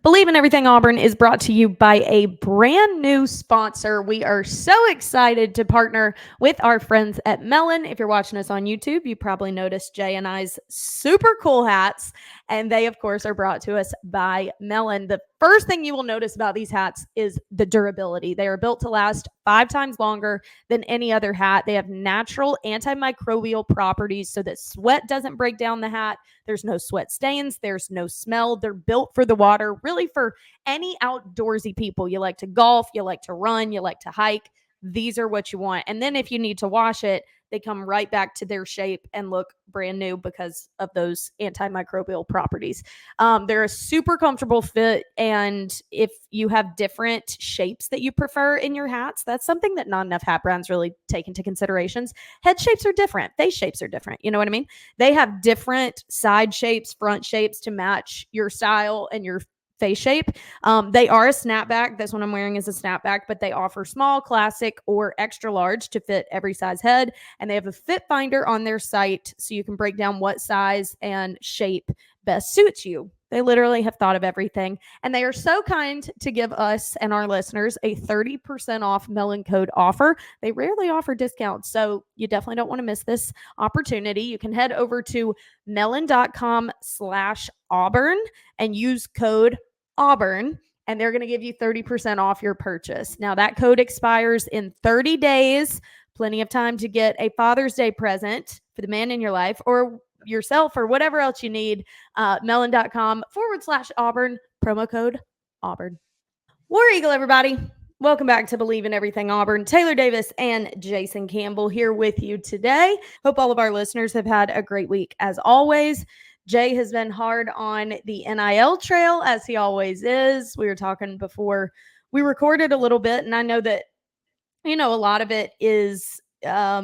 Bleav in Everything Auburn is brought to you by a brand new sponsor. We are so excited to partner with our friends at Melon. If you're watching us on YouTube, you probably noticed Jay and I's super cool hats, and they, of course, are brought to us by Melon. The first thing you will notice about these hats is the durability. They are built to last 5 times longer than any other hat. They have natural antimicrobial properties so that sweat doesn't break down the hat. There's no sweat stains. There's no smell. They're built for the water, really for any outdoorsy people. You like to golf, you like to run, you like to hike. These are what you want. And then if you need to wash it, they come right back to their shape and look brand new because of those antimicrobial properties. They're a super comfortable fit. And if you have different shapes that you prefer in your hats, that's something that not enough hat brands really take into considerations. Head shapes are different. Face shapes are different. You know what I mean? They have different side shapes, front shapes to match your style and your face shape. They are a snapback. This one I'm wearing is a snapback, but they offer small, classic, or extra large to fit every size head. And they have a fit finder on their site so you can break down what size and shape best suits you. They literally have thought of everything. And they are so kind to give us and our listeners a 30% off Melon code offer. They rarely offer discounts, so you definitely don't want to miss this opportunity. You can head over to melon.com/Auburn and use code Auburn, and they're going to give you 30% off your purchase. Now, that code expires in 30 days. Plenty of time to get a Father's Day present for the man in your life or yourself or whatever else you need. Melon.com/Auburn, promo code Auburn. War Eagle, everybody. Welcome back to Bleav in Everything Auburn. Taylor Davis and Jason Campbell here with you today. Hope all of our listeners have had a great week as always. Jay has been hard on the NIL trail, as he always is. We were talking before we recorded a little bit, and I know that, a lot of it is a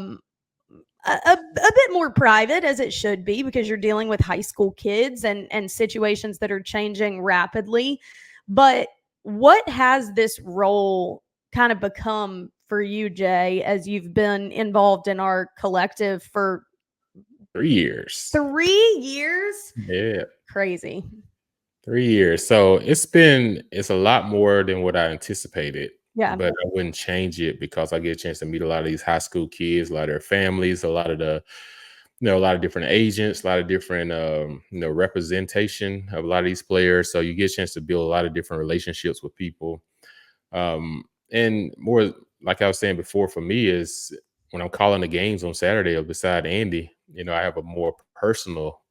bit more private, as it should be, because you're dealing with high school kids and situations that are changing rapidly. But what has this role kind of become for you, Jay, as you've been involved in our collective for 3 years? 3 years? Yeah. Crazy. 3 years. So it's a lot more than what I anticipated. Yeah. But I wouldn't change it because I get a chance to meet a lot of these high school kids, a lot of their families, a lot of different agents, a lot of different, representation of a lot of these players. So you get a chance to build a lot of different relationships with people. And more, like I was saying before, for me is when I'm calling the games on Saturday or beside Andy, I have a more personal,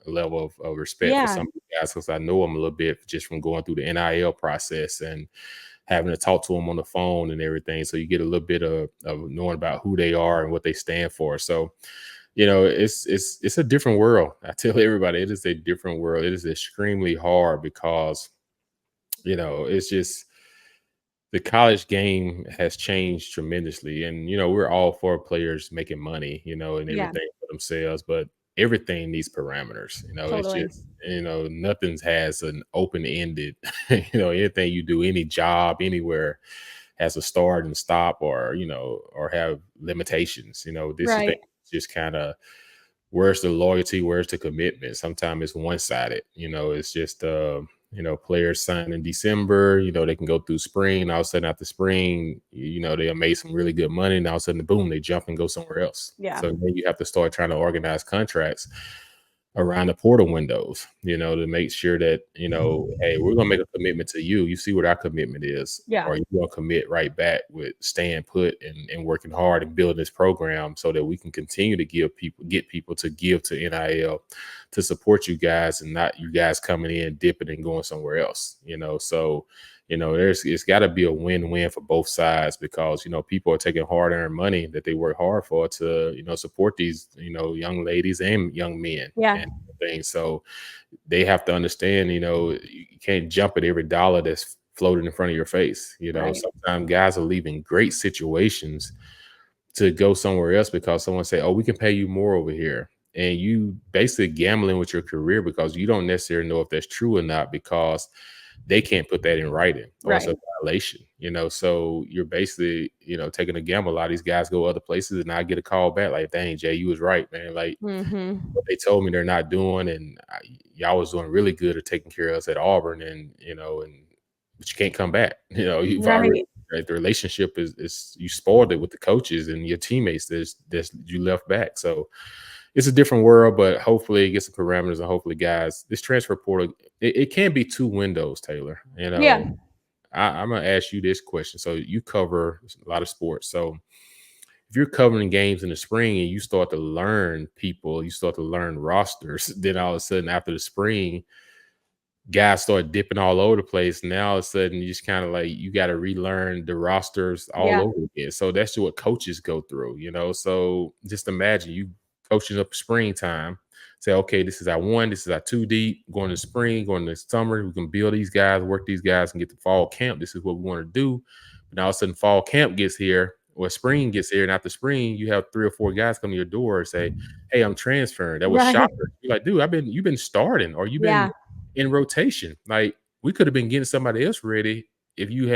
level of respect for some of the guys because I know them a little bit just from going through the NIL process and having to talk to them on the phone and everything. So you get a little bit of knowing about who they are and what they stand for. So, it's a different world. I tell everybody, it is a different world. It is extremely hard because, it's just the college game has changed tremendously. And, we're all for players making money, and everything for themselves. But everything needs parameters. Totally. It's just, nothing has an open-ended, anything you do, any job, anywhere has a start and stop or have limitations. This Right. thing just kind of, where's the loyalty, where's the commitment? Sometimes it's one-sided. It's just players sign in December, they can go through spring, and all of a sudden after spring, they have made some really good money, and all of a sudden, boom, they jump and go somewhere else. Yeah. So then you have to start trying to organize contracts around the portal windows, to make sure that, hey, we're going to make a commitment to you. You see what our commitment is. Yeah. Or you're going to commit right back with staying put and working hard and building this program so that we can continue to get people to give to NIL to support you guys and not you guys coming in, dipping and going somewhere else, So, it's got to be a win-win for both sides because, people are taking hard-earned money that they work hard for to, support these, young ladies and young men. Yeah. And things. So they have to understand, you can't jump at every dollar that's floating in front of your face. Right. Sometimes guys are leaving great situations to go somewhere else because someone say, oh, we can pay you more over here. And you basically gambling with your career because you don't necessarily know if that's true or not because they can't put that in writing or it's a Right. violation, so you're basically, taking a gamble. A lot of these guys go other places and I get a call back like, dang, Jay, you was right, man. Like Mhm. what they told me they're not doing, and y'all was doing really good at taking care of us at Auburn, and but you can't come back. You've already, Right. right, the relationship is you spoiled it with the coaches and your teammates. That's you left back. So it's a different world, but hopefully it gets the parameters, and hopefully, guys, this transfer portal, it can't be two windows, Taylor. Yeah. I'm gonna ask you this question. So you cover a lot of sports. So if you're covering games in the spring and you start to learn people, you start to learn rosters, then all of a sudden after the spring, guys start dipping all over the place. Now all of a sudden you just kind of like you got to relearn the rosters all Yeah. over again. So that's what coaches go through. So just imagine you coaching up springtime. Say, okay, this is our one, this is our two deep. Going to spring, going to summer, we can build these guys, work these guys, and get to fall camp. This is what we want to do. But now all of a sudden, fall camp gets here, or spring gets here, and after spring, you have 3 or 4 guys come to your door and say, "Hey, I'm transferring." That was Right. shocker. You're like, dude, you've been starting, or you've been Yeah. in rotation. Like we could have been getting somebody else ready if you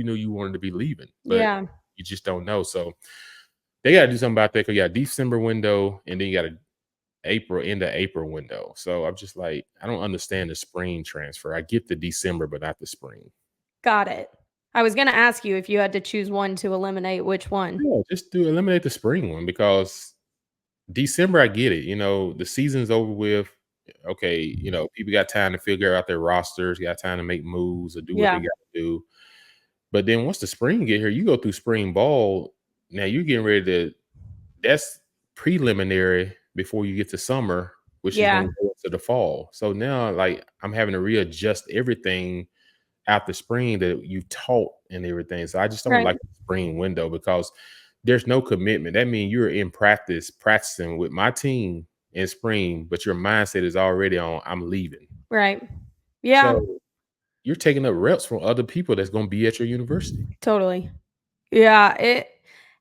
knew you wanted to be leaving, but Yeah. you just don't know. So they got to do something about that. Cause you got a December window, and then you got a April window. So I'm just like, I don't understand the spring transfer. I get the December, but not the spring. Got it. I was gonna ask you if you had to choose one to eliminate, which one? Yeah, just do eliminate the spring one because December, I get it. The season's over with. Okay, people got time to figure out their rosters, got time to make moves or do what they Yeah. got to do. But then once the spring get here, you go through spring ball. Now you're getting ready to. That's preliminary before you get to summer, which is Yeah. going to go into the fall. So now, like, I'm having to readjust everything after spring that you taught and everything. So I just don't Right. like the spring window because there's no commitment. That means you're in practicing with my team in spring, but your mindset is already on I'm leaving. Right. Yeah. So you're taking up reps from other people that's going to be at your university. Totally. Yeah, it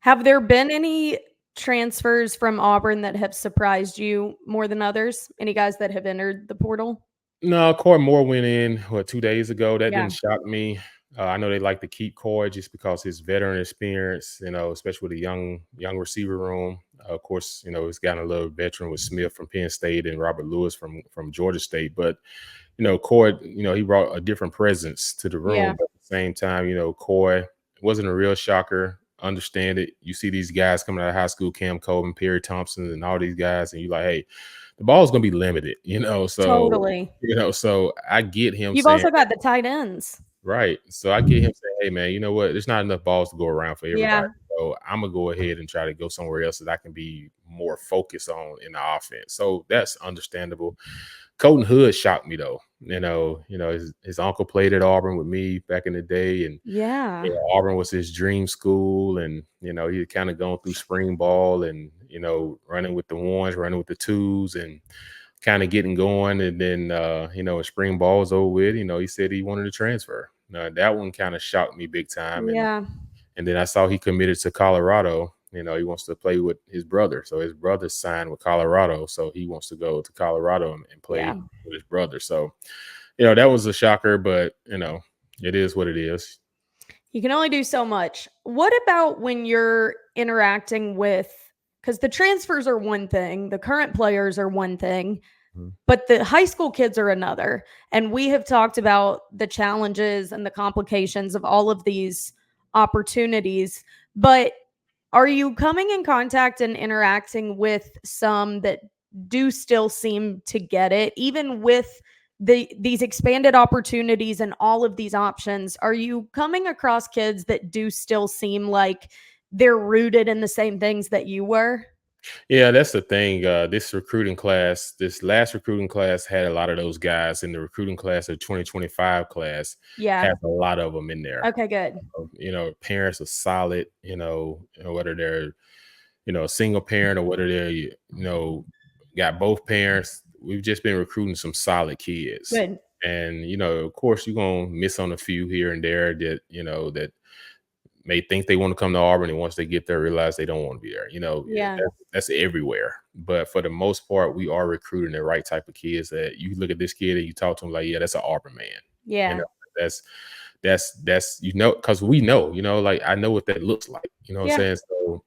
have there been any transfers from Auburn that have surprised you more than others? Any guys that have entered the portal? No, Corey Moore went in 2 days ago. That Yeah. didn't shock me. I know they like to keep Corey just because his veteran experience, especially with the young receiver room. Of course, he's gotten a little veteran with Smith from Penn State and Robert Lewis from Georgia State. But Corey, he brought a different presence to the room. Yeah. But at the same time, Corey wasn't a real shocker. Understand it. You see these guys coming out of high school, Cam Coleman, Perry Thompson, and all these guys, and you're like, hey, the ball is going to be limited, so Totally. so I get him You've saying, also got the tight ends. right. So I get him saying, hey man, you know what? There's not enough balls to go around for everybody. Yeah. So I'm gonna go ahead and try to go somewhere else that I can be more focused on in the offense. So that's understandable. Colton Hood shocked me though. His uncle played at Auburn with me back in the day, and Yeah. Auburn was his dream school, and he had kind of gone through spring ball and running with the ones, running with the twos, and kind of getting going. And then when spring ball was over with, he said he wanted to transfer. That one kind of shocked me big time, and Yeah. then I saw he committed to Colorado. He wants to play with his brother, so his brother signed with Colorado, so he wants to go to Colorado and play Yeah. with his brother. So that was a shocker, but it is what it is. You can only do so much. What about when you're interacting with, because the transfers are one thing, the current players are one thing, Mhm. but the high school kids are another. And we have talked about the challenges and the complications of all of these opportunities. But are you coming in contact and interacting with some that do still seem to get it, even with these expanded opportunities and all of these options? Are you coming across kids that do still seem like they're rooted in the same things that you were? Yeah, that's the thing. This last recruiting class had a lot of those guys, and the recruiting class of 2025 class Yeah. has a lot of them in there. Okay, good. Parents are solid, whether they're, a single parent or whether they're, got both parents. We've just been recruiting some solid kids. Good. And, of course, you're going to miss on a few here and there that, that may think they want to come to Auburn, and once they get there, realize they don't want to be there. Yeah. That's everywhere. But for the most part, we are recruiting the right type of kids that you look at this kid and you talk to him like, yeah, that's an Auburn man. Yeah. that's because we know, like I know what that looks like. You know what I'm Yeah. saying? So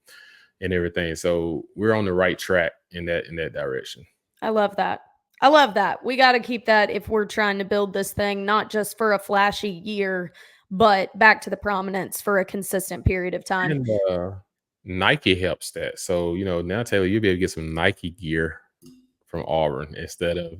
and everything. So we're on the right track in that direction. I love that. I love that. We got to keep that if we're trying to build this thing, not just for a flashy year, but back to the prominence for a consistent period of time. And Nike helps that. So, now Taylor, you'll be able to get some Nike gear from Auburn instead of,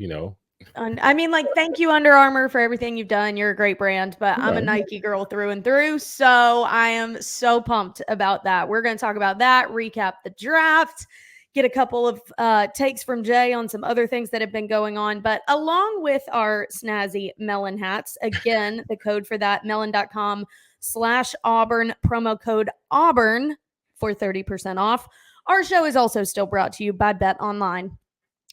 And I mean, like, thank you, Under Armour, for everything you've done. You're a great brand, but I'm a Yeah. Nike girl through and through. So I am so pumped about that. We're going to talk about that, recap the draft, get a couple of takes from Jay on some other things that have been going on. But along with our snazzy Melon hats, again, the code for that, melon.com/Auburn, promo code Auburn for 30% off. Our show is also still brought to you by Bet Online,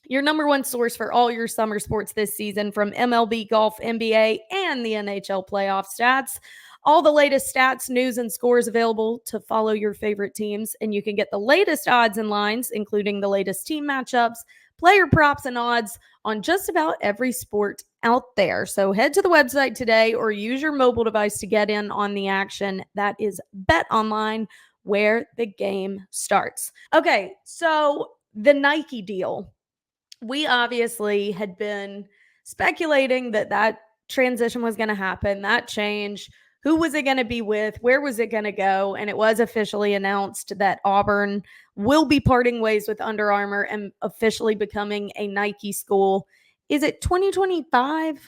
your number one source for all your summer sports this season, from MLB, golf, NBA, and the NHL playoff stats. All the latest stats, news, and scores available to follow your favorite teams. And you can get the latest odds and lines, including the latest team matchups, player props, and odds on just about every sport out there. So head to the website today or use your mobile device to get in on the action. That is Bet Online, where the game starts. Okay, so the Nike deal. We obviously had been speculating that transition was going to happen, that change. Who was it going to be with? Where was it going to go? And it was officially announced that Auburn will be parting ways with Under Armour and officially becoming a Nike school. Is it 2025?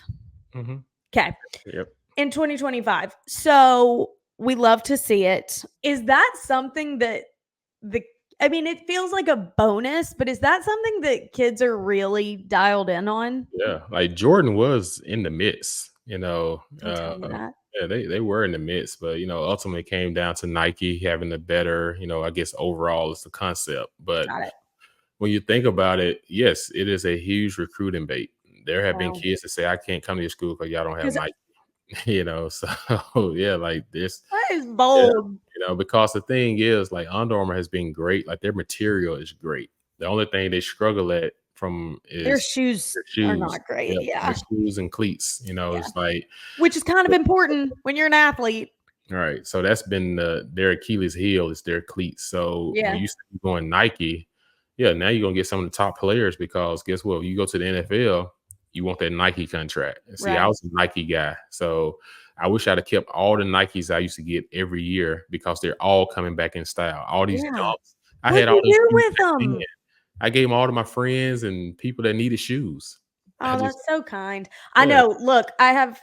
Mm-hmm. Okay. Yep. In 2025. So we love to see it. Is that something that it feels like a bonus, but is that something that kids are really dialed in on? Yeah. Like Jordan was in the midst, Don't tell me that. yeah, they were in the midst, but ultimately it came down to Nike having the better, I guess overall is the concept. But Got it. when you think about it, yes, it is a huge recruiting bait. There have been Wow. kids that say, I can't come to your school because y'all don't have 'Cause Nike, so yeah, like this, that is yeah, bold. because the thing is, like Under Armour has been great. Like their material is great. The only thing they struggle at from Their is shoes their are shoes. not great. Yep, their Yeah. shoes and cleats. Yeah. It's like Which is kind of important when you're an athlete. all right. So that's been their Achilles heel is their cleats. So when Yeah. you start going Nike, yeah, now you're gonna get some of the top players because guess what? You go to the NFL, you want that Nike contract. And see, I Right. was a Nike guy, so I wish I'd have kept all the Nikes I used to get every year because they're all coming back in style. All these Yeah. dumps, I had What'd all you those do shoes with back then. them? I gave them all to my friends and people that needed shoes. I Oh, just that's so kind. I yeah. know. Look, I have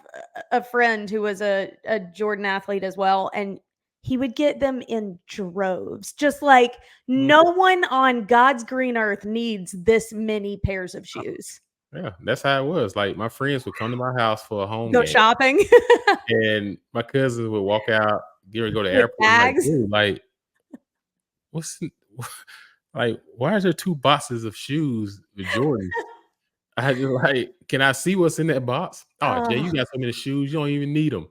a friend who was a Jordan athlete as well, and he would get them in droves. Just like Mm, no one on God's green earth needs this many pairs of shoes. yeah, that's how it was. Like my friends would come to my house for a home Go game. shopping And my cousins would walk out, get ready to go to the with airport. I'm like, bags. dude, like, what's like, why is there 2 boxes of shoes with Jordans? I just like, can I see what's in that box? Oh, Jay, Oh, you got so many shoes, you don't even need them.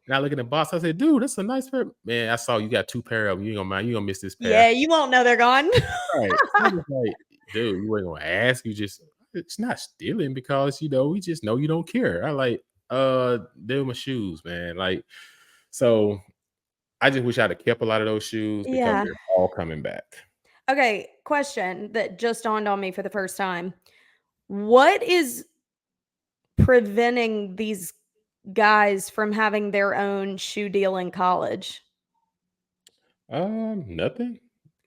And I look at the box, I said, dude, that's a nice pair. Man, I saw you got 2 pair of them. You ain't gonna mind, you gonna miss this pair. yeah, you won't know they're gone. Right. So I'm just like, dude, you ain't gonna ask. You just it's not stealing because we just know you don't care. I like, they're my shoes, man. Like, so I just wish I'd have kept a lot of those shoes because Yeah. they're all coming back. Okay, question that just dawned on me for the first time. What is preventing these guys from having their own shoe deal in college? Nothing. Yeah.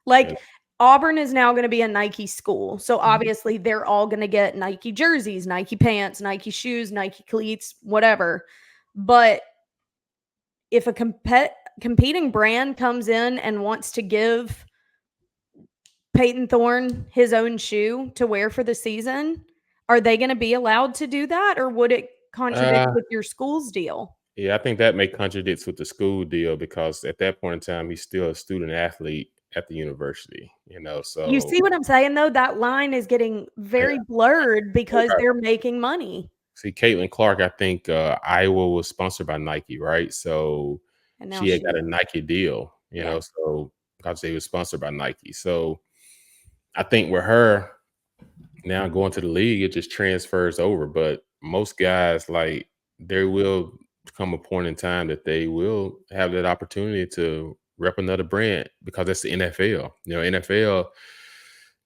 Like, Auburn is now going to be a Nike school. So Mhm. obviously they're all going to get Nike jerseys, Nike pants, Nike shoes, Nike cleats, whatever. But if a competing brand comes in and wants to give Peyton Thorne his own shoe to wear for the season, are they going to be allowed to do that, or would it contradict Uh, with your school's deal? yeah, I think that may contradicts with the school deal because at that point in time, he's still a student athlete at the university, You so see what I'm saying, though? That line is getting yeah. very blurred because Okay. they're making money. See, Caitlin Clark, I think Iowa was sponsored by Nike, right? So And now she had got she a Nike deal, yeah. so because they was sponsored by Nike. So I think with her now going to the league, it just transfers over. But most guys, like, they will. come a point in time that they will have that opportunity to rep another brand because that's the NFL. NFL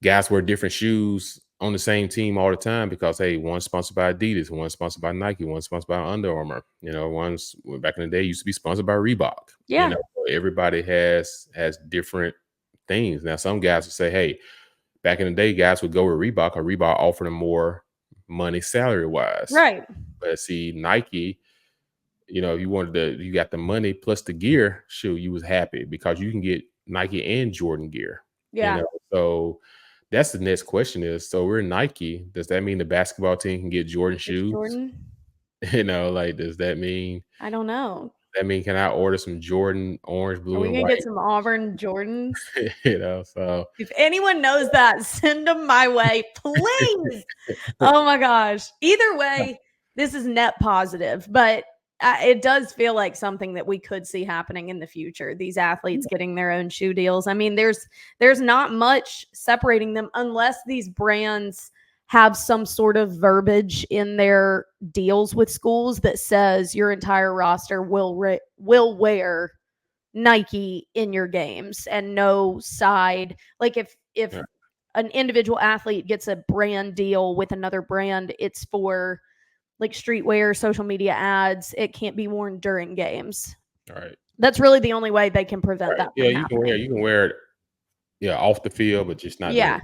guys wear different shoes on the same team all the time because hey, one's sponsored by Adidas, one's sponsored by Nike, one's sponsored by Under Armour. One's back in the day used to be sponsored by Reebok. Yeah. Everybody has different things. Now, some guys will say, hey, back in the day, guys would go with Reebok or Reebok offered them more money salary wise. Right. But see, Nike, you got the money plus the gear, shoot, you was happy because you can get Nike and Jordan gear. Yeah. So that's the next question is, so we're Nike. Does that mean the basketball team can get Jordan shoes? Jordan? Does that mean? I don't know. Can I order some Jordan orange, Are blue, we and gonna white? get some Auburn Jordans? So If anyone knows that, send them my way, please. Oh my gosh. Either way, this is net positive, but it does feel like something that we could see happening in the future. These athletes getting their own shoe deals. I mean, there's not much separating them unless these brands have some sort of verbiage in their deals with schools that says your entire roster will wear Nike in your games and no side. Like if Yeah. an individual athlete gets a brand deal with another brand, it's for like streetwear, social media ads. It can't be worn during games. All right. That's really the only way they can prevent that Yeah, from happening. you can wear it, off the field, but just not during. Yeah.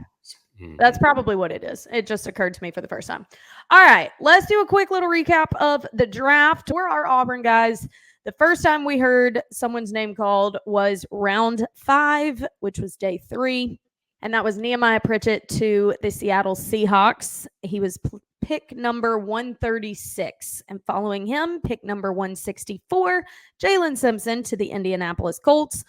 That's probably what it is. It just occurred to me for the first time. All right, let's do a quick little recap of the draft. For our Auburn guys, the first time we heard someone's name called was round 5, which was day 3. And that was Nehemiah Pritchett to the Seattle Seahawks. He was pick number 136. And following him, pick number 164, Jalen Simpson to the Indianapolis Colts.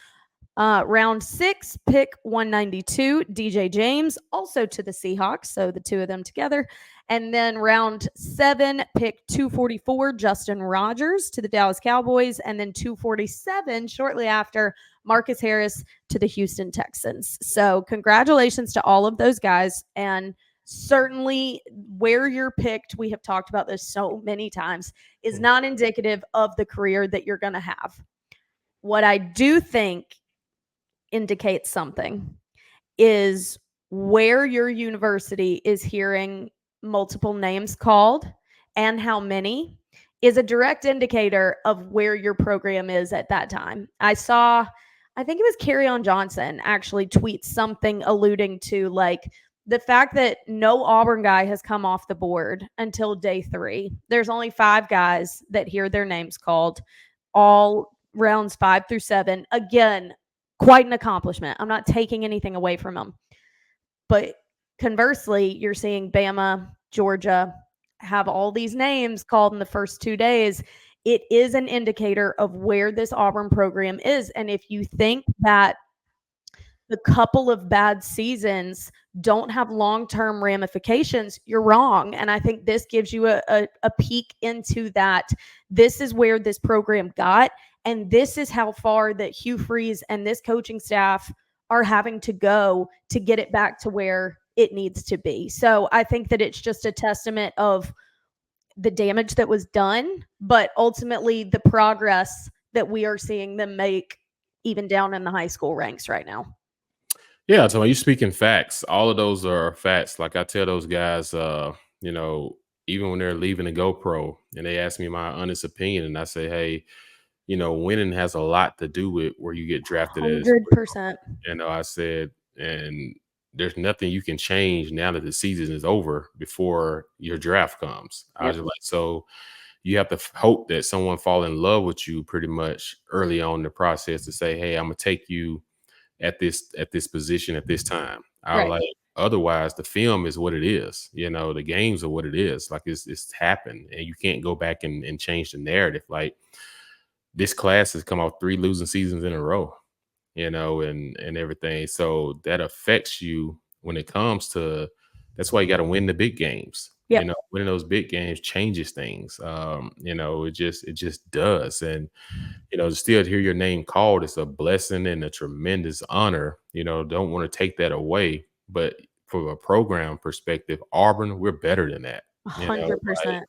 Round 6, pick 192, DJ James, also to the Seahawks. So the two of them together. And then round 7, pick 244, Justin Rogers to the Dallas Cowboys. And then 247, shortly after, Marcus Harris to the Houston Texans. So congratulations to all of those guys. And certainly where you're picked, we have talked about this so many times, is not indicative of the career that you're going to have. What I do think indicates something is where your university is hearing multiple names called and how many is a direct indicator of where your program is at that time. I think it was Kerryon Johnson actually tweet something alluding to like the fact that no Auburn guy has come off the board until day 3. There's only 5 guys that hear their names called, all rounds 5 through 7. Again, quite an accomplishment. I'm not taking anything away from them. But conversely, you're seeing Bama, Georgia have all these names called in the first 2 days. It is an indicator of where this Auburn program is. And if you think that the couple of bad seasons don't have long-term ramifications, you're wrong. And I think this gives you a peek into that. This is where this program got. And this is how far that Hugh Freeze and this coaching staff are having to go to get it back to where it needs to be. So I think that it's just a testament of the damage that was done, but ultimately the progress that we are seeing them make even down in the high school ranks right now. Yeah, so you speaking facts. All of those are facts. Like I tell those guys, even when they're leaving the GoPro and they ask me my honest opinion, and I say, hey, winning has a lot to do with where you get drafted as. 100%. I said, and there's nothing you can change now that the season is over before your draft comes. I was just like, so you have to hope that someone fall in love with you pretty much early on in the process to say, hey, I'm gonna take you at this position at this time. I was like, otherwise the film is what it is. The games are what it is. Like it's happened, and you can't go back and change the narrative. Like this class has come off 3 losing seasons in a row, and everything. So that affects you when it comes to. That's why you got to win the big games. Winning those big games changes things. It just does. And to still hear your name called is a blessing and a tremendous honor. Don't want to take that away. But from a program perspective, Auburn, we're better than that. 100%.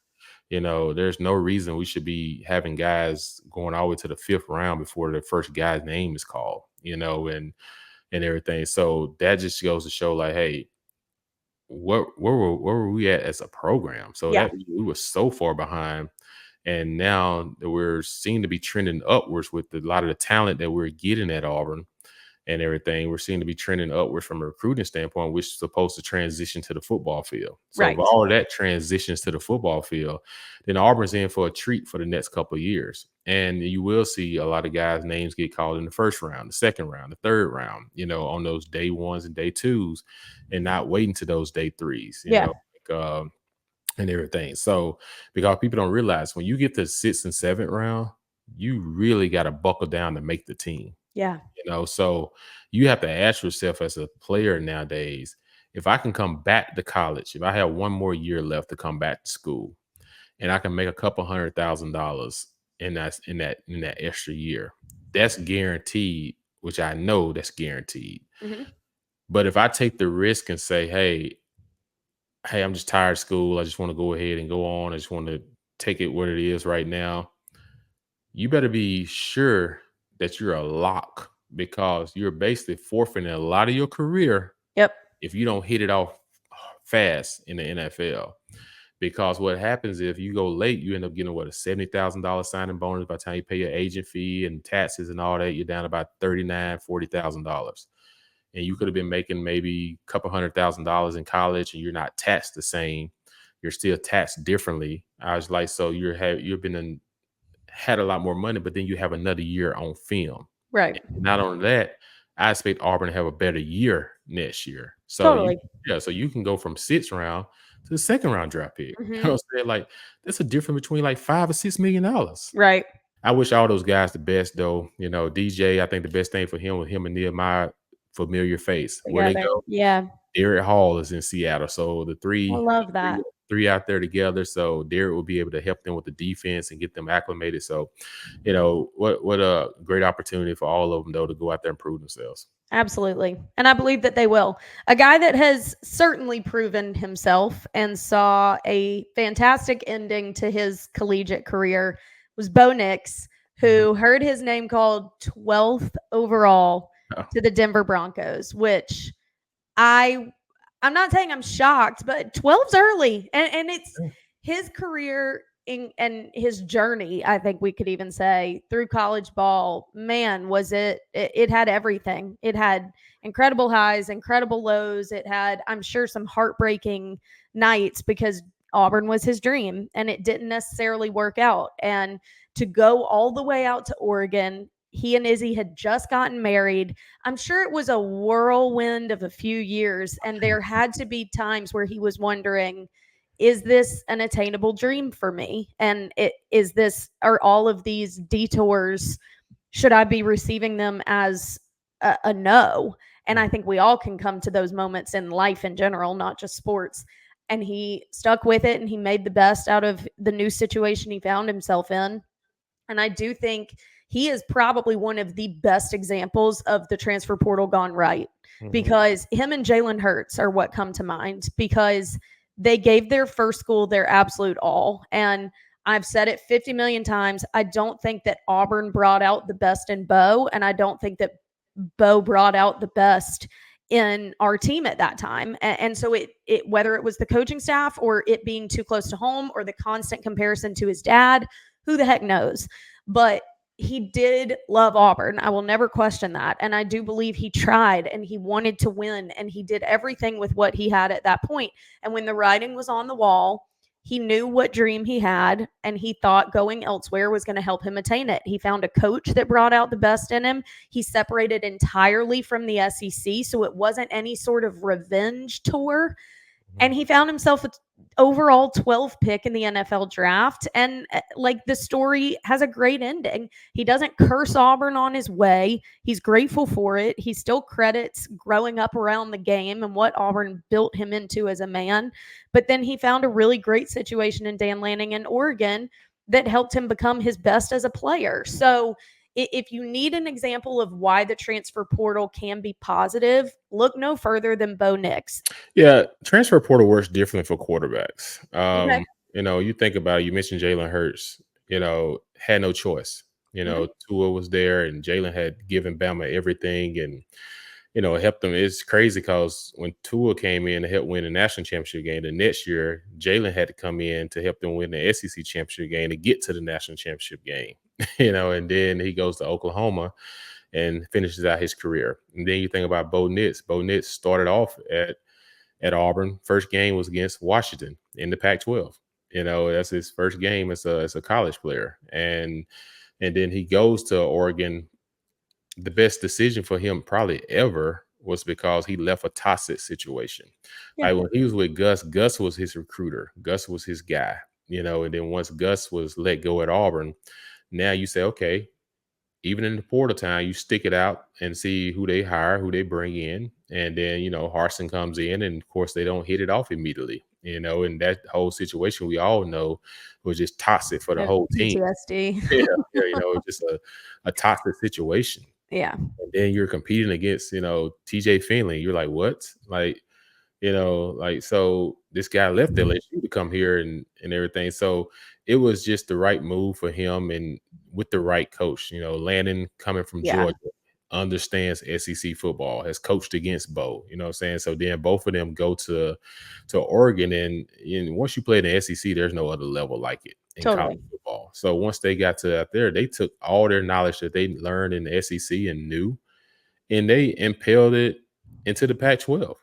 There's no reason we should be having guys going all the way to the 5th round before the first guy's name is called, and everything. So that just goes to show, like, hey, where were we at as a program? So Yeah. that we were so far behind, and now that we're seem to be trending upwards with a lot of the talent that we're getting at Auburn and everything. We're seeing to be trending upwards from a recruiting standpoint, which is supposed to transition to the football field. So if Right. all of that transitions to the football field, then Auburn's in for a treat for the next couple of years. And you will see a lot of guys' names get called in the 1st round, the 2nd round, the 3rd round, on those day 1s and day 2s, and not waiting to those day 3s, Yeah. and everything. So because people don't realize, when you get to 6th and 7th round, you really got to buckle down to make the team. Yeah. So you have to ask yourself as a player nowadays, if I can come back to college, if I have one more year left to come back to school, and I can make a couple $100,000 in that extra year, that's guaranteed, which I know that's guaranteed. Mhm. But if I take the risk and say, hey, I'm just tired of school, I just want to go ahead and go on, I just want to take it what it is right now, you better be sure that you're a lock, because you're basically forfeiting a lot of your career Yep. if you don't hit it off fast in the NFL. Because what happens if you go late, you end up getting a $70,000 signing bonus. By the time you pay your agent fee and taxes and all that, you're down about $40,000. And you could have been making maybe a couple $100,000 in college, and you're not taxed the same. You're still taxed differently. I was like, so you've been had a lot more money, but then you have another year on film. Right. And not only that, I expect Auburn to have a better year next year. Totally. So you can go from 6th round to the 2nd round draft pick. You know Mhm. what I'm saying? Like, that's a difference between like $5 or $6 million. Right. I wish all those guys the best, though. DJ, I think the best thing for him with him and Nehemiah, familiar face. Where they Together. go, Yeah. Derek Hall is in Seattle. So the I three, love that. three out there together. So Derek will be able to help them with the defense and get them acclimated. So, what a great opportunity for all of them, though, to go out there and prove themselves. Absolutely. And I Bleav that they will. A guy that has certainly proven himself and saw a fantastic ending to his collegiate career was Bo Nix, who heard his name called 12th overall Oh, to the Denver Broncos, which I I'm not saying I'm shocked, but 12's early. And it's yeah. his career and his journey, I think we could even say, through college ball. Man, was it had everything. It had incredible highs, incredible lows. It had, I'm sure, some heartbreaking nights because Auburn was his dream and it didn't necessarily work out. And to go all the way out to Oregon, he and Izzy had just gotten married. I'm sure it was a whirlwind of a few years, and there had to be times where he was wondering, is this an attainable dream for me? And are all of these detours, should I be receiving them as a no? And I think we all can come to those moments in life in general, not just sports. And he stuck with it and he made the best out of the new situation he found himself in. And I do think he is probably one of the best examples of the transfer portal gone right, Mhm. because him and Jalen Hurts are what come to mind, because they gave their first school their absolute all. And I've said it 50 million times. I don't think that Auburn brought out the best in Bo, and I don't think that Bo brought out the best in our team at that time. And so it whether it was the coaching staff or it being too close to home or the constant comparison to his dad, who the heck knows? But he did love Auburn. I will never question that. And I do Bleav he tried and he wanted to win and he did everything with what he had at that point. And when the writing was on the wall, he knew what dream he had and he thought going elsewhere was going to help him attain it. He found a coach that brought out the best in him. He separated entirely from the SEC, so it wasn't any sort of revenge tour. And he found himself an overall 12 pick in the NFL draft. And like, the story has a great ending. He doesn't curse Auburn on his way. He's grateful for it. He still credits growing up around the game and what Auburn built him into as a man. But then he found a really great situation in Dan Lanning in Oregon that helped him become his best as a player. So if you need an example of why the transfer portal can be positive, look no further than Bo Nix. Yeah, transfer portal works differently for quarterbacks. Okay. you think about it, you mentioned Jalen Hurts, had no choice. Mhm. Tua was there and Jalen had given Bama everything and, helped them. It's crazy because when Tua came in to help win the national championship game, the next year, Jalen had to come in to help them win the SEC championship game to get to the national championship game, and then he goes to Oklahoma and finishes out his career. And then you think about Bo Nix. Bo Nix started off at Auburn. First game was against Washington in the Pac-12. That's his first game as a college player, and then he goes to Oregon. The best decision for him probably ever was because he left a toxic situation. Yeah. Like when he was with Gus, Gus was his recruiter. Gus was his guy. And then once Gus was let go at Auburn, now you say, okay, even in the portal time, you stick it out and see who they hire, who they bring in. And then, Harson comes in, and of course, they don't hit it off immediately, and that whole situation we all know was just toxic for the whole team. PTSD. Yeah, yeah, just a toxic situation. Yeah. And then you're competing against, TJ Finley. You're like, what? So this guy left LSU to come here and everything. So it was just the right move for him and with the right coach. Landon coming from Yeah. Georgia understands SEC football, has coached against Bo. You know what I'm saying? So then both of them go to Oregon, and once you play in the SEC, there's no other level like it in college Totally. football. So once they got to out there, they took all their knowledge that they learned in the SEC and knew, and they impelled it into the Pac-12.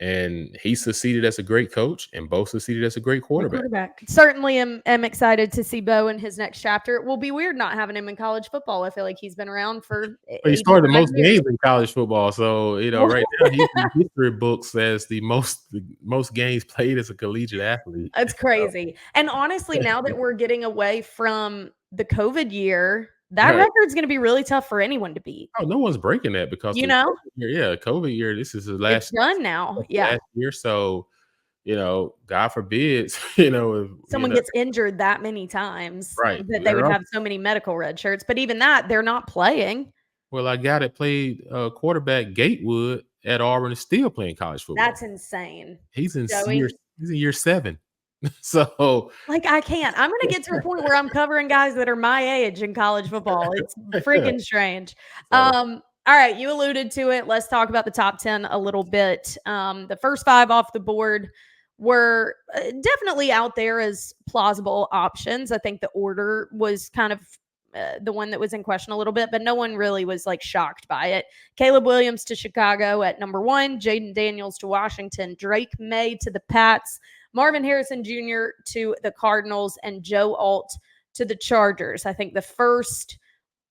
And he succeeded as a great coach, and Bo succeeded as a great quarterback. Certainly am excited to see Bo in his next chapter. It will be weird not having him in college football. I feel like he's been around for He started the 85 most years. games in college football, so right now he's in history books as the most games played as a collegiate athlete. It's crazy. And honestly, now that we're getting away from the COVID year, that Right. record's going to be really tough for anyone to beat. Oh, no one's breaking that because You the know? COVID year. This is the It's last done now. Yeah. last year. So, God forbid, if, Someone gets injured that many times right. that they would have so many medical red shirts. But even that, they're not playing. Well, I got it. Played quarterback Gatewood at Auburn is still playing college football. That's insane. He's in Joey. year 7. So Like, I can't. I'm going to get to a point where I'm covering guys that are my age in college football. It's freaking strange. So All right, you alluded to it. Let's talk about the top 10 a little bit. The first 5 off the board were definitely out there as plausible options. I think the order was kind of the one that was in question a little bit, but no one really was like shocked by it. Caleb Williams to Chicago at number 1, Jaden Daniels to Washington, Drake May to the Pats, Marvin Harrison Jr. to the Cardinals, and Joe Alt to the Chargers. I think the first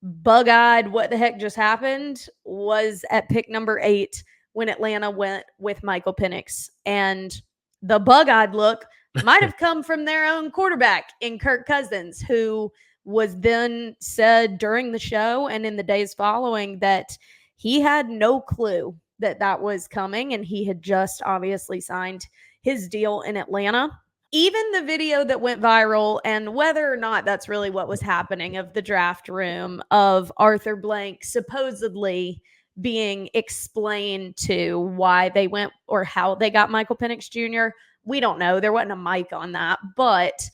bug-eyed what the heck just happened was at pick number 8 when Atlanta went with Michael Penix. And the bug-eyed look might have come from their own quarterback in Kirk Cousins, who was then said during the show and in the days following that he had no clue that that was coming, and he had just obviously signed his deal in Atlanta. Even the video that went viral, and whether or not that's really what was happening, of the draft room of Arthur Blank supposedly being explained to why they went or how they got Michael Penix Jr., we don't know. There wasn't a mic on that. But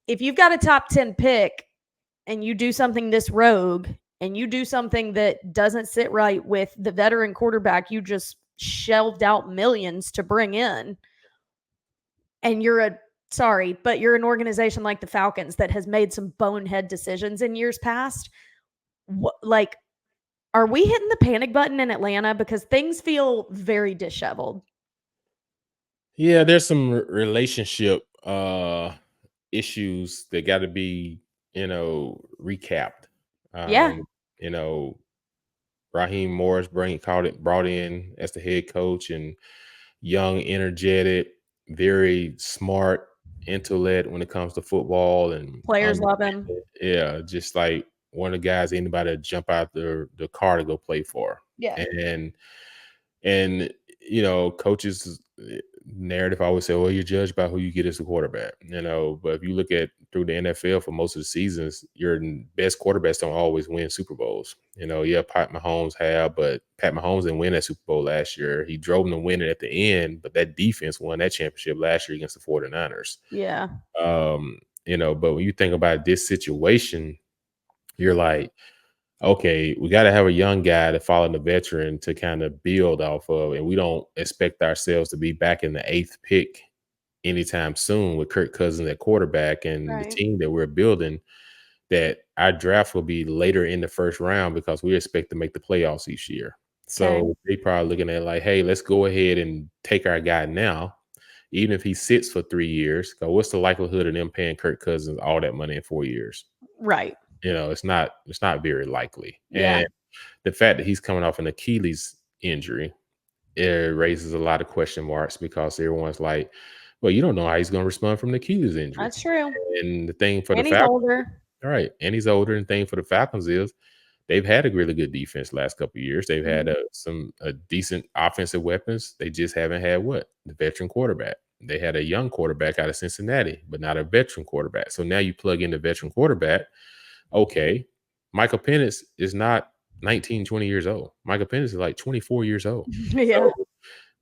if you've got a top 10 pick and you do something this rogue and you do something that doesn't sit right with the veteran quarterback you just shelved out millions to bring in, and you're an organization like the Falcons that has made some bonehead decisions in years past, are we hitting the panic button in Atlanta? Because things feel very disheveled. yeah, there's some relationship issues that got to be, recapped. Yeah. Um, you know, Raheem Morris brought in as the head coach, and young, energetic, very smart intellect when it comes to football, and Players love him. yeah, just like one of the guys anybody to jump out the car to go play for. Yeah. And coaches narrative, I always say, well, you're judged by who you get as a quarterback, but if you look at through the NFL for most of the seasons, your best quarterbacks don't always win Super Bowls. Yeah, Pat Mahomes but Pat Mahomes didn't win that Super Bowl last year. He drove them to win it at the end, but that defense won that championship last year against the 49ers. Yeah. But when you think about this situation, you're like, okay, we got to have a young guy to follow the veteran to kind of build off of, and we don't expect ourselves to be back in the 8th pick anytime soon with Kirk Cousins at quarterback and the Right. team that we're building. That our draft will be later in the 1st round because we expect to make the playoffs each year. Okay. So they probably looking at like, hey, let's go ahead and take our guy now, even if he sits for 3 years. Because what's the likelihood of them paying Kirk Cousins all that money in 4 years? Right. It's not very likely. Yeah. And the fact that he's coming off an Achilles injury, it raises a lot of question marks because everyone's like, well, you don't know how he's going to respond from the Achilles injury. That's true. And the thing for the And he's Falcons, older. right? And he's older. And the thing for the Falcons is they've had a really good defense last couple of years. They've had some decent offensive weapons. They just haven't had the veteran quarterback. They had a young quarterback out of Cincinnati, but not a veteran quarterback. So now you plug in the veteran quarterback. Okay, Michael Penix is not 19, 20 years old. Michael Penix is like 24 years old. Yeah. So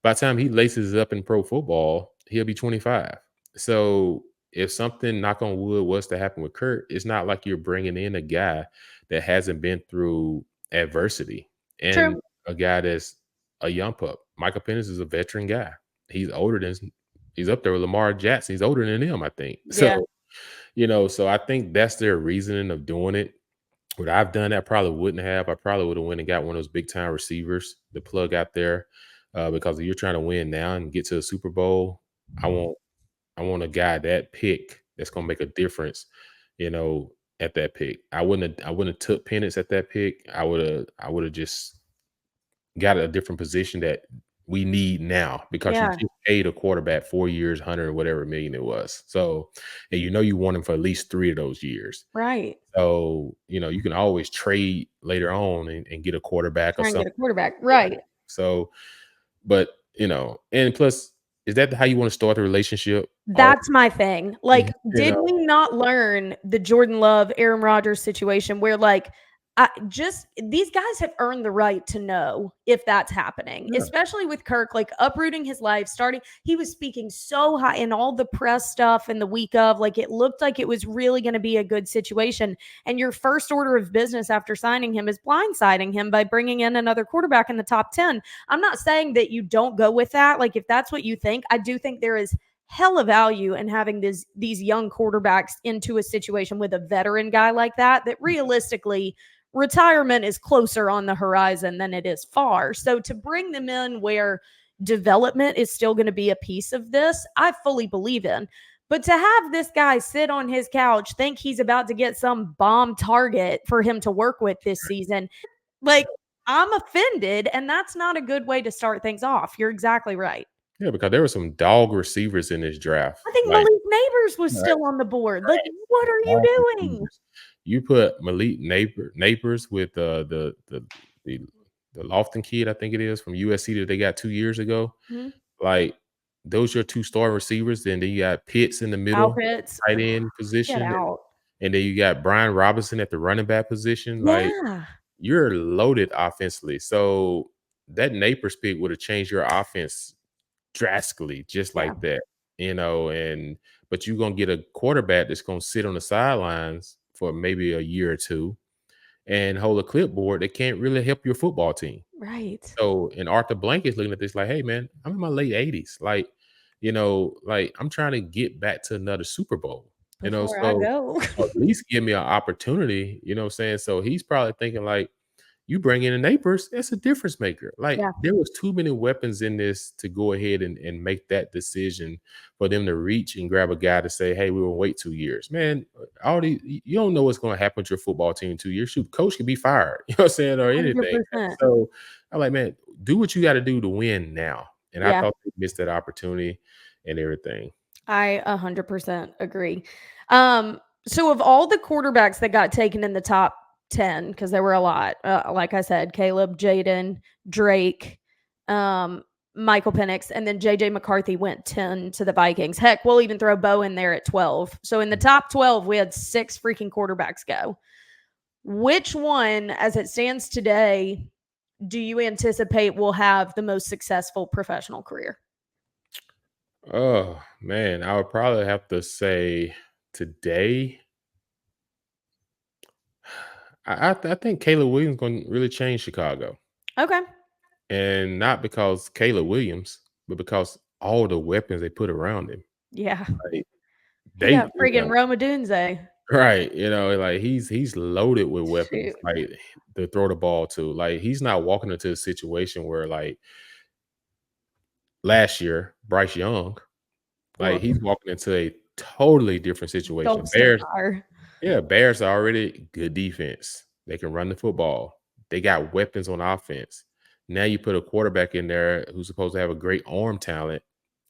by the time he laces up in pro football, he'll be 25. So if something, knock on wood, was to happen with Kurt, it's not like you're bringing in a guy that hasn't been through adversity and True. a guy that's a young pup. Michael Penix is a veteran guy. He's up there with Lamar Jackson. He's older than him, I think. Yeah. So I think that's their reasoning of doing it. Would I've done that? Probably wouldn't have. I probably would have went and got one of those big time receivers to plug out there because if you're trying to win now and get to the Super Bowl, I want a guy that pick that's gonna make a difference. At that pick, I wouldn't have took Penix at that pick. I would have just got a different position that we need now because you Yeah. just paid a quarterback 4 years, 100 or whatever million it was. So, and you want him for at least 3 of those years. Right. So, you can always trade later on and get a quarterback or Try and get something. a quarterback. Right. So, but, and plus, is that how you want to start the relationship? That's my thing. Like, You did know? we not learn the Jordan Love, Aaron Rodgers situation where these guys have earned the right to know if that's happening, Yeah. especially with Kirk, like uprooting his life, he was speaking so high in all the press stuff in the week of, like, it looked like it was really going to be a good situation. And your first order of business after signing him is blindsiding him by bringing in another quarterback in the top 10. I'm not saying that you don't go with that. Like, if that's what you think, I do think there is hella value in having these young quarterbacks into a situation with a veteran guy like that realistically retirement is closer on the horizon than it is far. So to bring them in where development is still going to be a piece of this, I fully believe in. But to have this guy sit on his couch, think he's about to get some bomb target for him to work with this season, like, I'm offended, and that's not a good way to start things off. You're exactly right. Yeah, because there were some dog receivers in this draft. I think Like, Malik Neighbors was right, still on the board. Like, right. what are you Dog doing? receivers. You put Malik Neighbors with the Lofton kid, I think it is, from USC that they got 2 years ago. Mhm. Like, those are your 2 star receivers. Then you got Pitts in the Kyle middle, Pitts, tight end get position, out. and then you got Brian Robinson at the running back position. Like, Yeah. you're loaded offensively. So that Neighbors pick would have changed your offense drastically, just Yeah. like that, but you're gonna get a quarterback that's gonna sit on the sidelines for maybe a year or two and hold a clipboard that can't really help your football team. Right. So, and Arthur Blank is looking at this like, hey man, I'm in my late 80s. Like I'm trying to get back to another Super Bowl, Before I so go. at least give me an opportunity, what I'm saying? So he's probably thinking like, you bring in a Neighbors, that's a difference maker. Like, Yeah. there was too many weapons in this to go ahead and make that decision for them to reach and grab a guy to say, hey, we will wait 2 years. Man, you don't know what's going to happen with your football team in 2 years. Shoot, coach could be fired, you know what I'm saying, or anything. 100%. So I'm like, man, do what you got to do to win now. And I Yeah. thought they missed that opportunity and everything. I 100% agree. So of all the quarterbacks that got taken in the top 10, because there were a lot, like I said, Caleb, Jaden, Drake, Michael Penix, and then JJ McCarthy went 10 to the Vikings. Heck, we'll even throw Bo in there at 12. So in the top 12, we had 6 freaking quarterbacks go. Which one, as it stands today, do you anticipate will have the most successful professional career? Oh man, I would probably have to say today. I think Caleb Williams going to really change Chicago, Okay. and not because Caleb Williams, but because all the weapons they put around him. Yeah. Like He they, got friggin' Roma Dunze. right, like he's loaded with weapons, Shoot. like to throw the ball to. Like he's not walking into a situation where like last year Bryce Young, like Woof. he's walking into a totally different situation. Dumpster fire. Yeah, Bears are already good defense. They can run the football. They got weapons on offense. Now you put a quarterback in there who's supposed to have a great arm talent,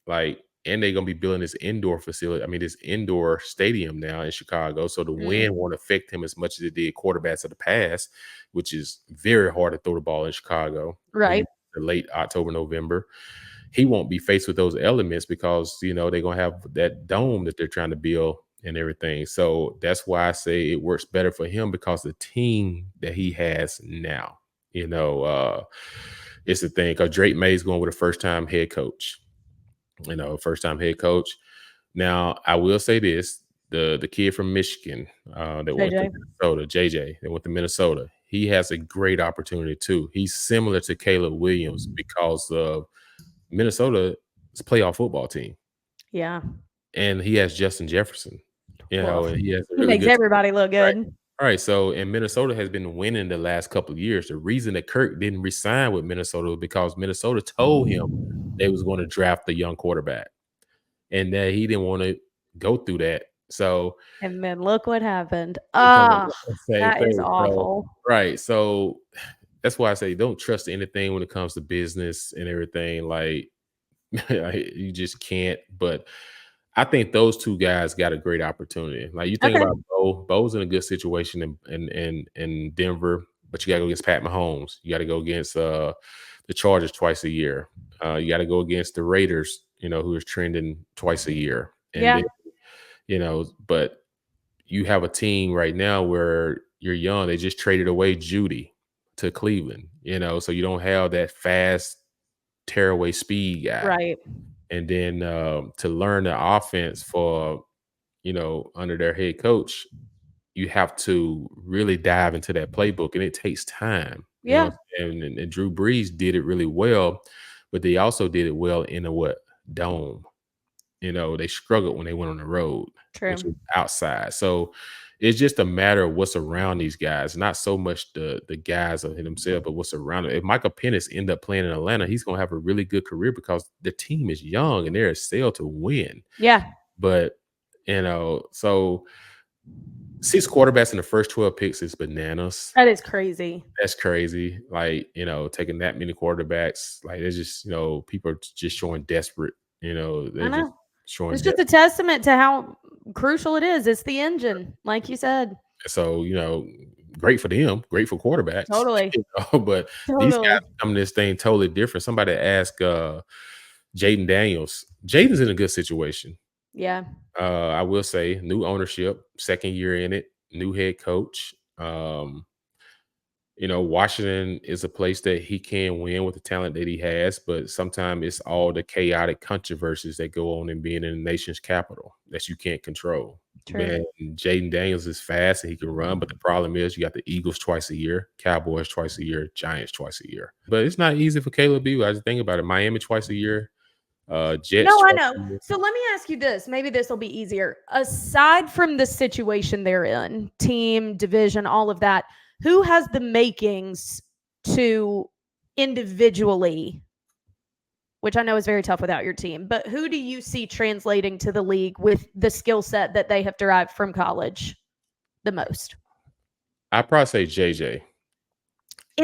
like, and they're gonna be building this indoor facility. I mean, this indoor stadium now in Chicago, so the wind won't affect him as much as it did quarterbacks of the past, which is very hard to throw the ball in Chicago. When Right. you late October, November, he won't be faced with those elements because they're gonna have that dome that they're trying to build and everything. So that's why I say it works better for him because the team that he has now, it's the thing. Because Drake May's going with a first-time head coach. First-time head coach. Now I will say this: the kid from Michigan that went to JJ. Minnesota, JJ, that went to Minnesota. He has a great opportunity too. He's similar to Caleb Williams because Minnesota's playoff football team, Yeah. and he has Justin Jefferson, Woof. and he has a He really makes good everybody look right. good. All right, so and Minnesota has been winning the last couple of years. The reason that Kirk didn't resign with Minnesota was because Minnesota told him they was going to draft the young quarterback, and that he didn't want to go through that. So And then look what happened. it kind Ah, of the same that is thing. So awful. right, so that's why I say don't trust anything when it comes to business and everything. Like you just can't. But I think those two guys got a great opportunity. Like you think Okay. about Bo. Bo's in a good situation in Denver, but you got to go against Pat Mahomes. You got to go against the Chargers twice a year. You got to go against the Raiders. Who is trending twice a year, and Yeah. then but you have a team right now where you're young. They just traded away Judy to Cleveland. So you don't have that fast tearaway speed guy. Right. And then to learn the offense for under their head coach, you have to really dive into that playbook, and it takes time. Yeah. And Drew Brees did it really well, but they also did it well in a dome. They struggled when they went on the road, which True. was outside. So it's just a matter of what's around these guys, not so much the guys of themselves, but what's around them. If Michael Penix end up playing in Atlanta, he's gonna have a really good career because the team is young and they're set to win. Yeah. But so 6 quarterbacks in the first 12 picks is bananas. That is crazy. That's crazy. Like, taking that many quarterbacks, like it's just, people are just showing desperate, I they're just know. showing It's just a testament to how crucial it is. It's the engine, like you said. So, great for them, great for quarterbacks, Totally. but these Totally. guys come to this thing totally different. Somebody asked Jaden Daniels. Jaden's in a good situation. Yeah. I will say new ownership, second year in it, new head coach. Washington is a place that he can win with the talent that he has, but sometimes it's all the chaotic controversies that go on in being in the nation's capital that you can't control. True. Man, Jaden Daniels is fast and he can run, but the problem is you got the Eagles twice a year, Cowboys twice a year, Giants twice a year. But it's not easy for Caleb B. I just think about it. Miami twice a year, Jets. No, I twice know. a year. So let me ask you this. Maybe this will be easier. Aside from the situation they're in, team, division, all of that, who has the makings to individually, which I know is very tough without your team, but who do you see translating to the league with the skill set that they have derived from college the most? I'd probably say JJ. Why?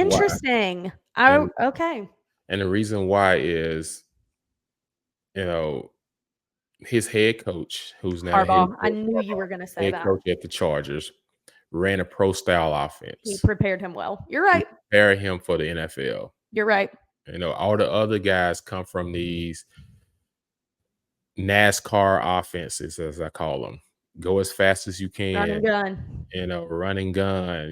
Interesting. And Okay. and the reason why is, his head coach, who's now the head Harbaugh. I coach, knew you were going to say head that. coach at the Chargers, ran a pro style He offense. prepared him well. You're right. Prepare him for the NFL. You're right. All the other guys come from these NASCAR offenses, as I call them. Go as fast as you Run and can, gun. run and gun.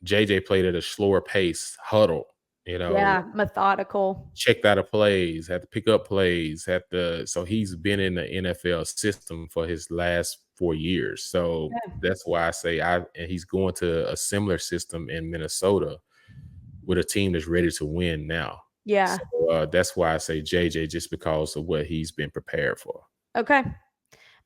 JJ played at a slower pace, huddle, you know, Yeah, methodical. checked out of plays, had to pick up plays, so he's been in the NFL system for his last 4 years. So Yeah. that's why I say and he's going to a similar system in Minnesota with a team that's ready to win now. Yeah. So that's why I say JJ, just because of what he's been prepared for. Okay.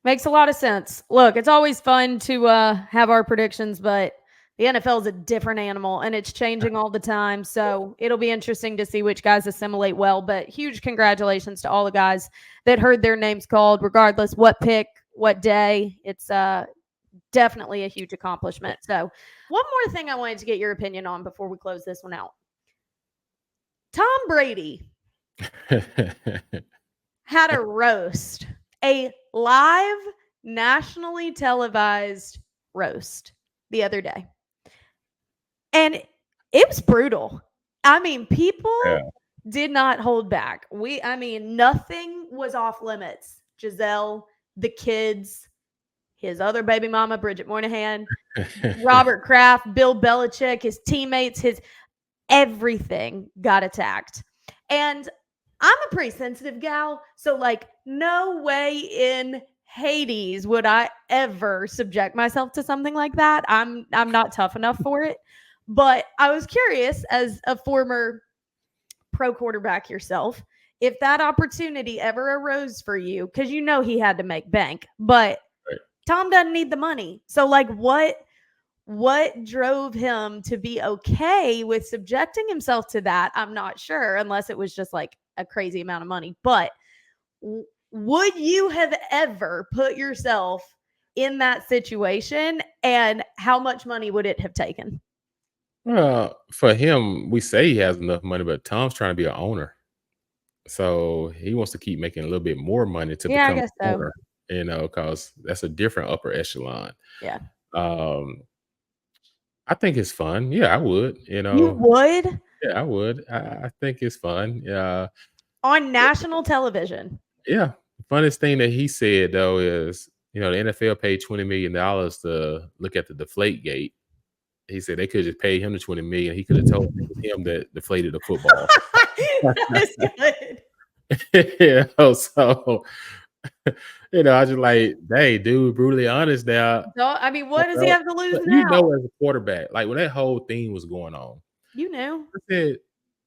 Makes a lot of sense. Look, it's always fun to have our predictions, but the NFL is a different animal and it's changing all the time. So it'll be interesting to see which guys assimilate well. But huge congratulations to all the guys that heard their names called, regardless what pick, what day. It's definitely a huge accomplishment. So, one more thing I wanted to get your opinion on before we close this one out. Tom Brady had a roast, a live, nationally televised roast the other day. And it was brutal. I mean, people Yeah. did not hold back. Nothing was off limits. Giselle, the kids, his other baby mama, Bridget Moynihan, Robert Kraft, Bill Belichick, his teammates, his everything got attacked. And I'm a pretty sensitive gal, so like no way in Hades would I ever subject myself to something like that. I'm not tough enough for it. But I was curious, as a former pro quarterback yourself, if that opportunity ever arose for you, because he had to make bank, but Right. Tom doesn't need the money. So like what drove him to be okay with subjecting himself to that? I'm not sure, unless it was just like a crazy amount of money. But would you have ever put yourself in that situation? And how much money would it have taken? Well, for him, we say he has enough money, but Tom's trying to be an owner. So he wants to keep making a little bit more money to Yeah, I become guess an so. owner, because that's a different upper echelon. Yeah. Um, I think it's fun. Yeah, I would, You would? Yeah, I would. I think it's fun. Yeah. On national television. Yeah. The funniest thing that he said though is, the NFL paid $20 million to look at the deflate gate. He said they could just pay him the 20 million. He could have told it was him that deflated the football. That is good. So I just like, dang, dude, brutally honest now. What does he have to lose But now? as a quarterback, like when that whole thing was going on, You knew. I said,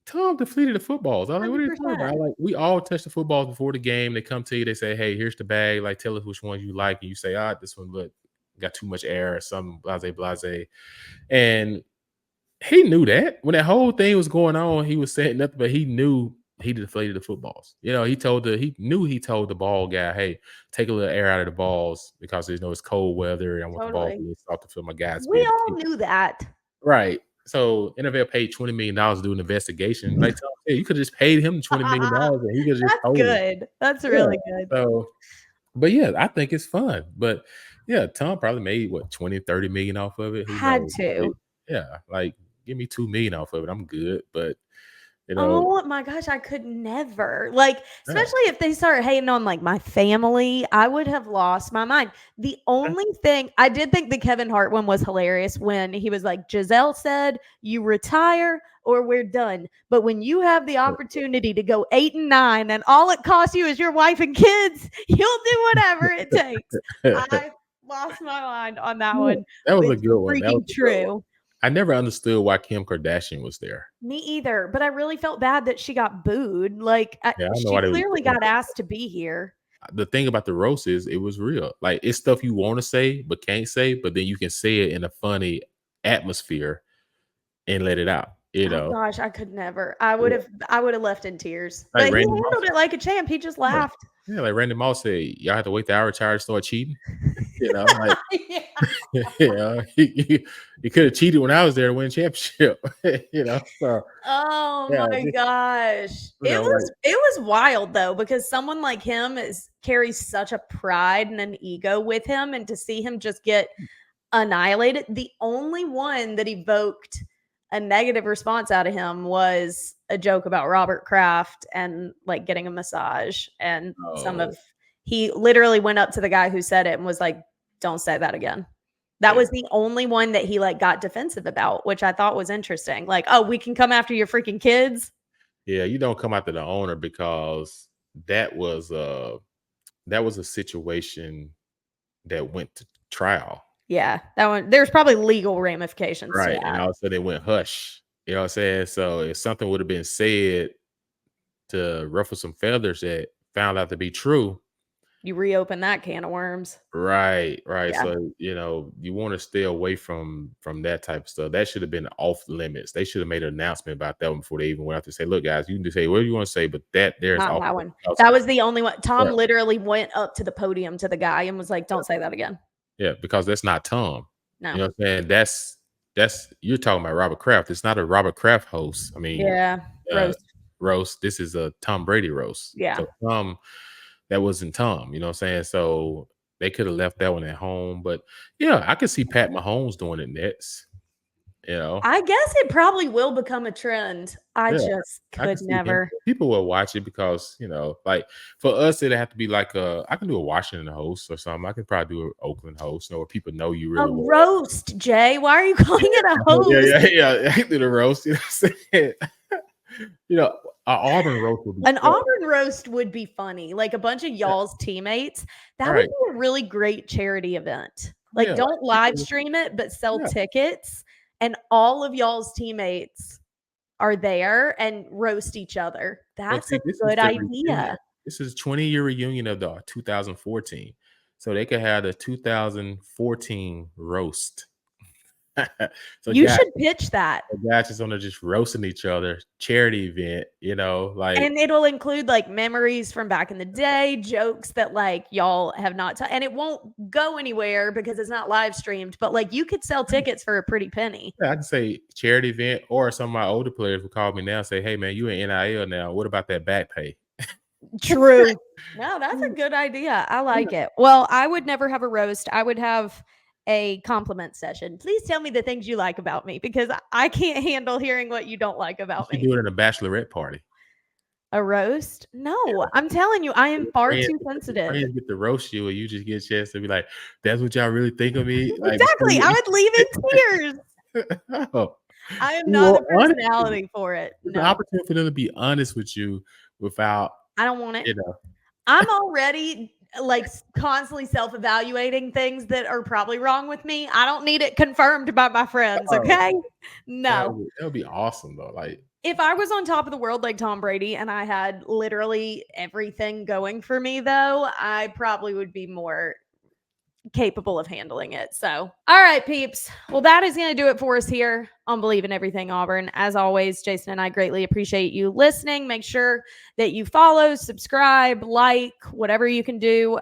Tom deflated the footballs. I was like, what are you talking about? 100%. Like, we all touch the footballs before the game. They come to you, they say, hey, here's the bag. Like, tell us which one you like. And you say, this one look got too much air or something, blase. And he knew that. When that whole thing was going on, he was saying nothing, but he knew he deflated the footballs. He told the ball guy, hey, take a little air out of the balls because it's cold weather and I want the ball to Totally. be soft to feel my guys be We able to all kick. knew that. Right. So NFL paid $20 million to do an investigation. Like, hey, you could have just paid him $20 million and he could have just That's told him. good. That's Yeah. really good. So, but yeah, I think it's fun. But yeah, Tom probably made what 20, 30 million off of it. Who Had knows? to. Yeah, like give me 2 million off of it. I'm good. But you know, Oh my gosh, I could never. Like, yeah. especially if they start hating on like my family, I would have lost my mind. The only thing I did think the Kevin Hart one was hilarious when he was like, Giselle said, you retire or we're done. But when you have the opportunity to go 8 and 9 and all it costs you is your wife and kids, you'll do whatever it takes. I lost my mind on that one. That was a It's good one. That was freaking a good one. true. I never understood why Kim Kardashian was there. Me either, but I really felt bad that she got booed. Like, Yeah, I don't know she why they was clearly doing got that. asked to be here. The thing about the roast is it was real. Like it's stuff you want to say but can't say, but then you can say it in a funny atmosphere and let it out. Oh gosh, I could never. Yeah. I would have left in tears. Like But he Randy Moss. handled it like a champ. He just Yeah. laughed. Yeah, like Randy Moss said, y'all have to wait till I retire to start cheating. Like Yeah. he could have cheated when I was there to win a championship. So Oh yeah, my just, gosh. like It was wild though, because someone like him carries such a pride and an ego with him, and to see him just get annihilated. The only one that evoked a negative response out of him was a joke about Robert Kraft and like getting a massage. And he literally went up to the guy who said it and was like, don't say that again. That was the only one that he like got defensive about, which I thought was interesting. Like, oh, we can come after your freaking kids. Yeah, you don't come after the owner because that was a situation that went to trial. Yeah, that one. There's probably legal ramifications to Right. And that. all of a sudden it went hush. You know what I'm saying? So if something would have been said to ruffle some feathers that found out to be true. You reopen that can of worms. Right. Yeah. So, you want to stay away from that type of stuff. That should have been off limits. They should have made an announcement about that one before they even went out to say, look, guys, you can just say whatever you want to say, but there's Not off that limits. one. That was the only one. Tom Yeah. literally went up to the podium to the guy and was like, don't say that again. Yeah, because that's not Tom. No. You know what I'm saying? That's you're talking about Robert Kraft. It's not a Robert Kraft host. I mean, Yeah. roast. This is a Tom Brady roast. Yeah. So Tom, that wasn't Tom. You know what I'm saying? So they could have left that one at home. But yeah, I could see Pat Mahomes doing it next. I guess it probably will become a trend. I just could never. People will watch it because, like for us, it'd have to be like I can do a Washington host or something. I could probably do an Oakland host, where people know you really well. Roast, Jay. Why are you calling it a host? Yeah. I can do the roast. You know what I'm saying? An Auburn roast would be Auburn roast would be funny. Like a bunch of y'all's teammates. That would be a really great charity event. Like, don't live stream it, but sell tickets, and all of y'all's teammates are there and roast each other. That's a good idea. This is 20-year reunion of the 2014. So they could have the 2014 roast. So you should pitch that. The guys just on just roasting each other, charity event, and it'll include like memories from back in the day, jokes that like y'all have not and it won't go anywhere because it's not live streamed, but like you could sell tickets for a pretty penny. Yeah, I can say charity event, or some of my older players would call me now and say, hey man, you in NIL now. What about that back pay? True. No, that's a good idea. I like it. Well, I would never have a roast. I would have a compliment session. Please tell me the things you like about me, because I can't handle hearing what you don't like about me. You do it in a bachelorette party. A roast? No, I'm telling you, I am far too sensitive. Friends get to roast you, and you just get a chance to be like, "That's what y'all really think of me." Exactly. I would leave in tears. Oh, I am not the personality for it. It's an opportunity for them to be honest with you without. I don't want it. I'm already like constantly self-evaluating things that are probably wrong with me. I don't need it confirmed by my friends. Okay. No. That would be awesome though. Like, if I was on top of the world like Tom Brady and I had literally everything going for me, though, I probably would be more capable of handling it. So, all right, peeps. Well, that is going to do it for us here on Bleav in Everything Auburn. As always, Jason and I greatly appreciate you listening. Make sure that you follow, subscribe, like, whatever you can do.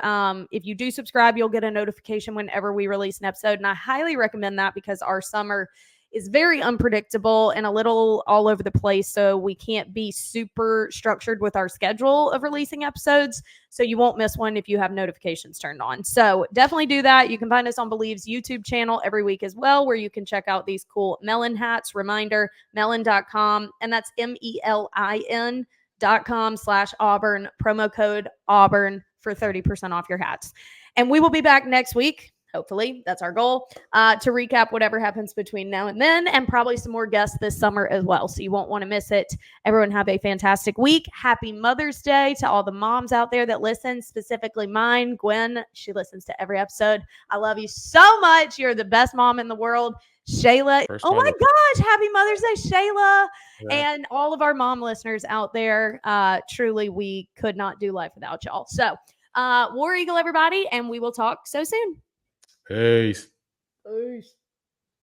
If you do subscribe, you'll get a notification whenever we release an episode. And I highly recommend that because our summer is very unpredictable and a little all over the place. So we can't be super structured with our schedule of releasing episodes. So you won't miss one if you have notifications turned on. So definitely do that. You can find us on Bleav's YouTube channel every week as well, where you can check out these cool Melon hats. Reminder, melon.com. And that's MELIN.com/Auburn. Promo code Auburn for 30% off your hats. And we will be back next week. Hopefully, that's our goal, to recap whatever happens between now and then, and probably some more guests this summer as well. So you won't want to miss it. Everyone have a fantastic week. Happy Mother's Day to all the moms out there that listen, specifically mine, Gwen. She listens to every episode. I love you so much. You're the best mom in the world. Shayla. Oh my gosh. Happy Mother's Day, Shayla. Yeah. And all of our mom listeners out there. Truly, we could not do life without y'all. So War Eagle, everybody, and we will talk so soon. Peace. Peace.